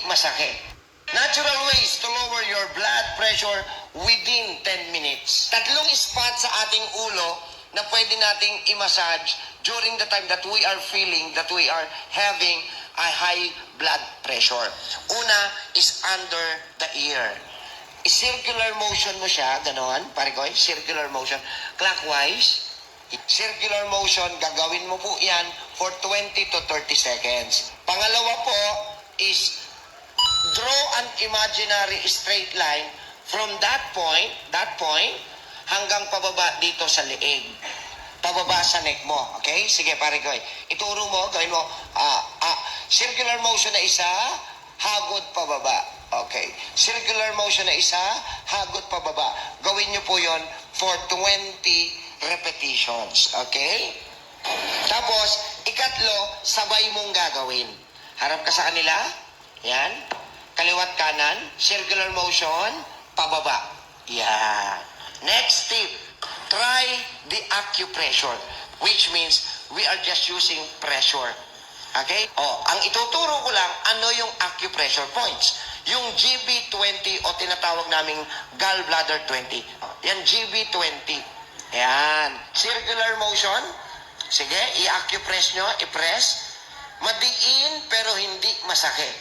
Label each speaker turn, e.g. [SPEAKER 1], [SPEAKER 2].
[SPEAKER 1] masakit. Natural ways to lower your blood pressure within 10 minutes. Tatlong spot sa ating ulo na pwede nating i-massage during the time that we are feeling that we are having a high blood pressure. Una is under the ear. I-circular motion mo siya, ganon, pare ko, circular motion, clockwise, circular motion, gagawin mo po yan for 20 to 30 seconds. Pangalawa po is draw an imaginary straight line from that point, hanggang pababa dito sa leeg. Pababa sa neck mo. Okay? Sige, pare ko. Ituro mo, gawin mo, circular motion na isa, hagod pababa. Okay. Circular motion na isa, hagod pababa. Gawin nyo po yon for 20 repetitions. Okay? Tapos, ikatlo, sabay mong gagawin. Harap ka sa kanila. Yan. Kaliwat kanan, circular motion, pababa. Yan. Next tip, try the acupressure, which means we are just using pressure. Okay? Ang ituturo ko lang, ano yung acupressure points? Yung GB20 o tinatawag naming gallbladder 20. Yan, GB20. Yan. Circular motion. Sige, i-acupress nyo, i-press. Madiin pero hindi masakit.